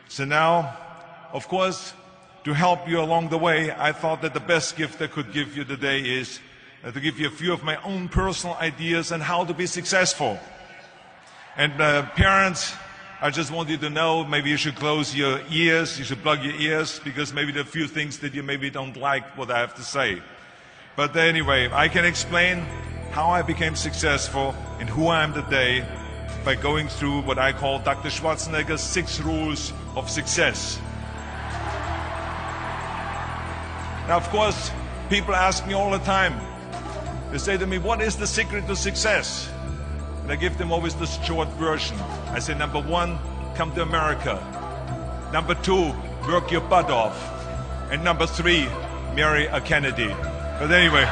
So now, of course, to help you along the way, I thought that the best gift I could give you today is to give you a few of my own personal ideas on how to be successful. And parents, I just want you to know, maybe you should close your ears, you should plug your ears, because maybe there are a few things that you maybe don't like what I have to say. But anyway, I can explain how I became successful and who I am today by going through what I call Dr. Schwarzenegger's 6 rules of success. Now, of course, people ask me all the time, they say to me, what is the secret to success? And I give them always this short version. I say, number 1, come to America. Number 2, work your butt off. And number 3, marry a Kennedy. But anyway.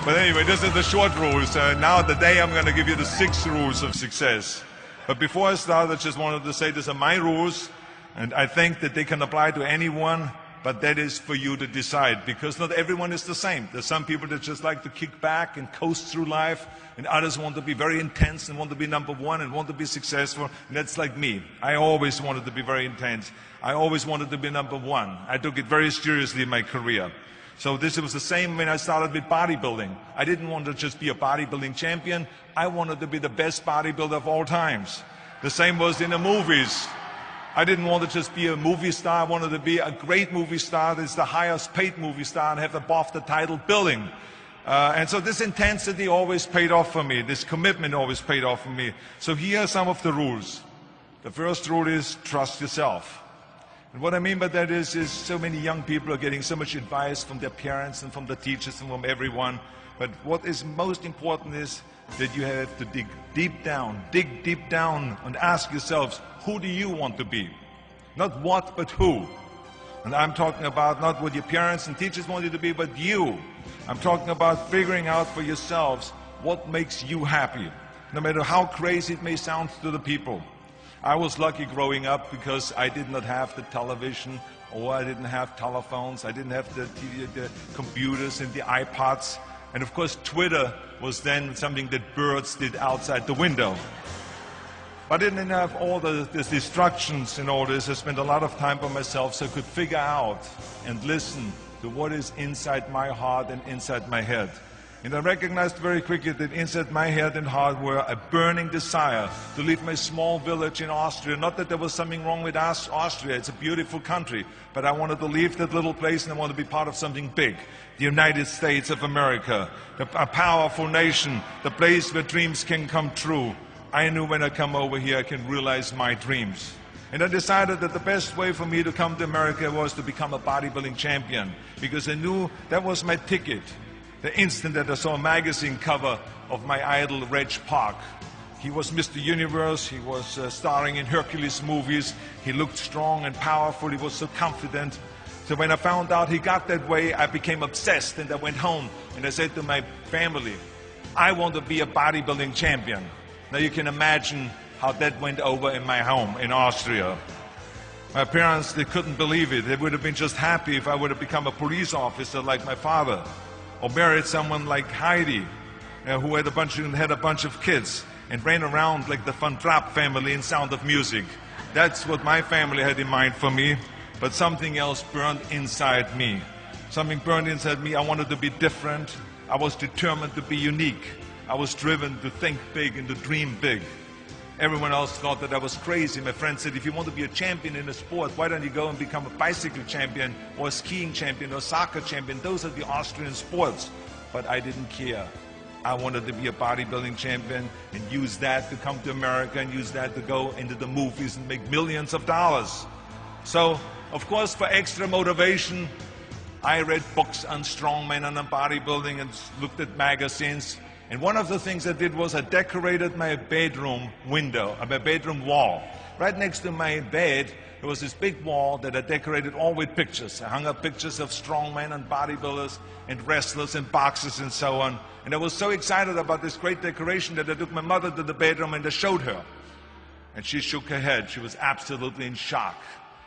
But anyway, this is the short rules. Now today I'm going to give you the 6 rules of success. But before I start, I just wanted to say these are my rules. And I think that they can apply to anyone, but that is for you to decide, because not everyone is the same. There's some people that just like to kick back and coast through life, and others want to be very intense and want to be number 1 and want to be successful, and that's like me. I always wanted to be very intense. I always wanted to be number 1. I took it very seriously in my career. So this was the same when I started with bodybuilding. I didn't want to just be a bodybuilding champion. I wanted to be the best bodybuilder of all times. The same was in the movies. I didn't want to just be a movie star. I wanted to be a great movie star that's the highest paid movie star and have above the title billing. And so this intensity always paid off for me. This commitment always paid off for me. So here are some of the rules. The first rule is trust yourself. And what I mean by that is so many young people are getting so much advice from their parents and from the teachers and from everyone. But what is most important is that you have to dig deep down and ask yourselves, who do you want to be? Not what, but who. And I'm talking about not what your parents and teachers want you to be, but you. I'm talking about figuring out for yourselves what makes you happy, no matter how crazy it may sound to the people. I was lucky growing up because I did not have the television, or I didn't have telephones, I didn't have the computers and the iPods. And of course, Twitter was then something that birds did outside the window. But I didn't have all the distractions and all this. I spent a lot of time by myself so I could figure out and listen to what is inside my heart and inside my head. And I recognized very quickly that inside my head and heart were a burning desire to leave my small village in Austria. Not that there was something wrong with Austria, it's a beautiful country, but I wanted to leave that little place and I wanted to be part of something big. The United States of America, a powerful nation, the place where dreams can come true. I knew when I come over here I can realize my dreams. And I decided that the best way for me to come to America was to become a bodybuilding champion, because I knew that was my ticket. The instant that I saw a magazine cover of my idol, Reg Park. He was Mr. Universe, he was starring in Hercules movies, he looked strong and powerful, he was so confident. So when I found out he got that way, I became obsessed, and I went home and I said to my family, I want to be a bodybuilding champion. Now you can imagine how that went over in my home in Austria. My parents, they couldn't believe it. They would have been just happy if I would have become a police officer like my father, or married someone like Heidi, who had a bunch of kids and ran around like the Van Trapp family in Sound of Music. That's what my family had in mind for me, but something else burned inside me. Something burned inside me. I wanted to be different. I was determined to be unique. I was driven to think big and to dream big. Everyone else thought that I was crazy. My friend said, if you want to be a champion in a sport, why don't you go and become a bicycle champion or a skiing champion or a soccer champion? Those are the Austrian sports. But I didn't care. I wanted to be a bodybuilding champion and use that to come to America and use that to go into the movies and make millions of dollars. So, of course, for extra motivation, I read books on strongman and on bodybuilding and looked at magazines. And one of the things I did was I decorated my bedroom window, my bedroom wall. Right next to my bed, there was this big wall that I decorated all with pictures. I hung up pictures of strongmen and bodybuilders and wrestlers and boxers and so on. And I was so excited about this great decoration that I took my mother to the bedroom and I showed her. And she shook her head. She was absolutely in shock.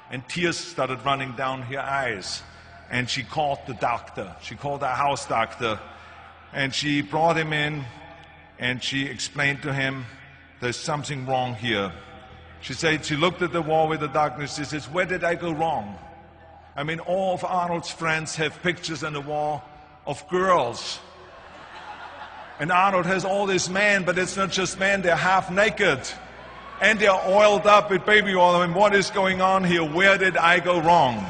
And tears started running down her eyes. And she called the doctor. She called our house doctor. And she brought him in, and she explained to him there's something wrong here. She said she looked at the wall with the darkness. She says, where did I go wrong? I mean, all of Arnold's friends have pictures on the wall of girls. And Arnold has all these men, but it's not just men, they're half naked. And they're oiled up with baby oil. I mean, what is going on here? Where did I go wrong?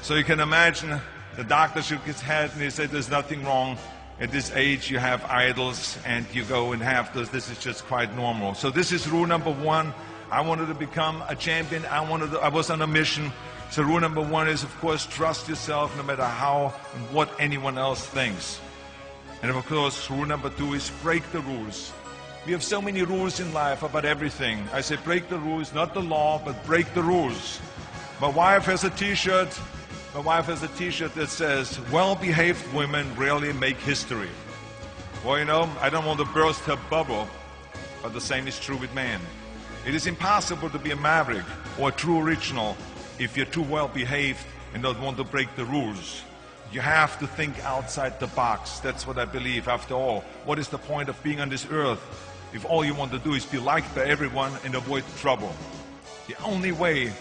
So you can imagine the doctor shook his head and he said, there's nothing wrong. At this age, you have idols and you go and have those. This is just quite normal. So this is rule number one. I wanted to become a champion. I was on a mission. So rule number one is, of course, trust yourself no matter how and what anyone else thinks. And of course, rule number two is break the rules. We have so many rules in life about everything. I say break the rules, not the law, but break the rules. My wife has a t-shirt. My wife has a t-shirt that says, well-behaved women rarely make history. Well, you know, I don't want to burst her bubble, but the same is true with men. It is impossible to be a maverick or a true original if you're too well-behaved and don't want to break the rules. You have to think outside the box. That's what I believe. After all, what is the point of being on this earth if all you want to do is be liked by everyone and avoid trouble? The only way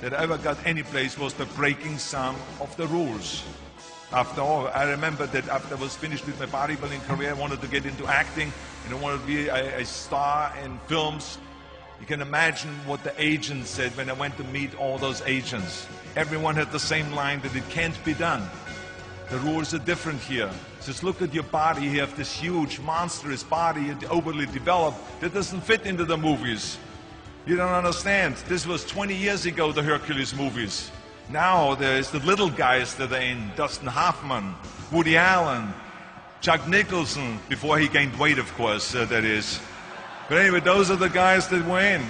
that I ever got any place was by breaking some of the rules. After all, I remember that after I was finished with my bodybuilding career, I wanted to get into acting and I wanted to be a star in films. You can imagine what the agents said when I went to meet all those agents. Everyone had the same line that it can't be done. The rules are different here. Just look at your body. You have this huge, monstrous body, overly developed, that doesn't fit into the movies. You don't understand. This was 20 years ago, the Hercules movies. Now there's the little guys that are in. Dustin Hoffman, Woody Allen, Jack Nicholson, before he gained weight, of course, that is. But anyway, those are the guys that were in.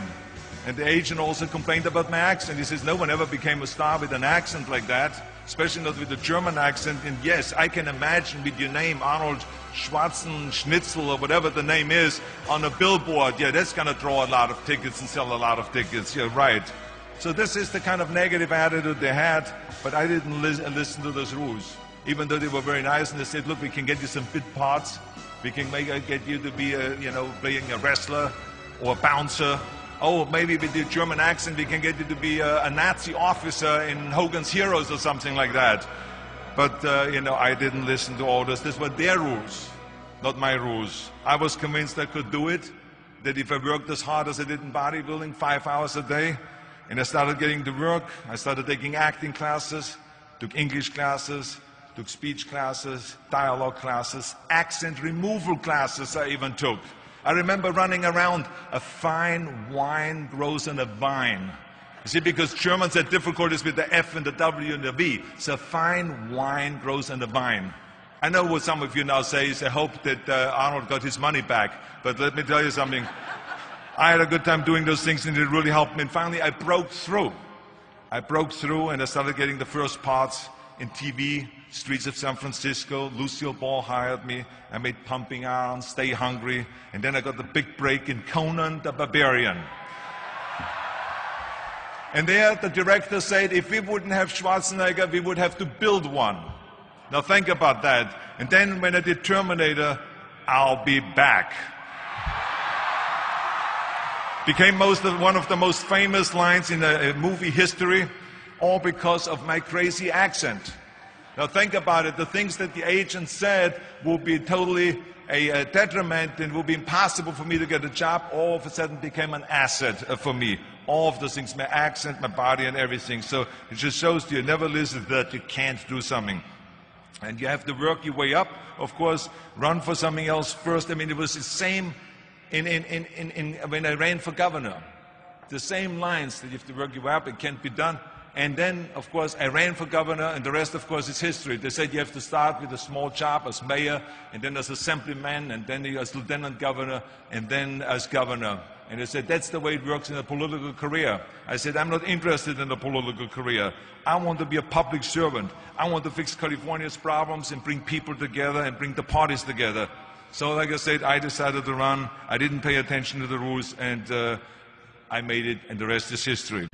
And the agent also complained about my accent. He says, no one ever became a star with an accent like that, especially not with a German accent. And yes, I can imagine with your name, Arnold Schwarzenegger, or whatever the name is, on a billboard. Yeah, that's going to draw a lot of tickets and sell a lot of tickets. Yeah, right. So this is the kind of negative attitude they had, but I didn't listen to those rules. Even though they were very nice and they said, look, we can get you some bit parts. We can get you to be, playing a wrestler or a bouncer. Oh, maybe with your German accent, we can get you to be a Nazi officer in Hogan's Heroes or something like that. But, I didn't listen to all this. These were their rules, not my rules. I was convinced I could do it, that if I worked as hard as I did in bodybuilding, 5 hours a day, and I started getting to work, I started taking acting classes, took English classes, took speech classes, dialogue classes, accent removal classes I even took. I remember running around, a fine wine grows on a vine. You see, because Germans had difficulties with the F and the W and the V. So fine wine grows on a vine. I know what some of you now say is, I hope that Arnold got his money back. But let me tell you something. I had a good time doing those things and it really helped me. And finally, I broke through. I broke through and I started getting the first parts in TV, streets of San Francisco. Lucille Ball hired me. I made Pumping Iron, Stay Hungry. And then I got the big break in Conan the Barbarian. And there the director said, if we wouldn't have Schwarzenegger, we would have to build one. Now think about that. And then when I did Terminator, I'll be back. Became one of the most famous lines in movie history, all because of my crazy accent. Now think about it, the things that the agent said would be totally a detriment and would be impossible for me to get a job, all of a sudden became an asset for me. All of those things, my accent, my body and everything. So it just shows you never listen that you can't do something. And you have to work your way up, of course, run for something else first. I mean, it was the same when I ran for governor. The same lines that you have to work your way up, it can't be done. And then, of course, I ran for governor, and the rest, of course, is history. They said you have to start with a small job as mayor, and then as assemblyman, and then as lieutenant governor, and then as governor. And they said, that's the way it works in a political career. I said, I'm not interested in a political career. I want to be a public servant. I want to fix California's problems and bring people together and bring the parties together. So, like I said, I decided to run. I didn't pay attention to the rules, and I made it, and the rest is history.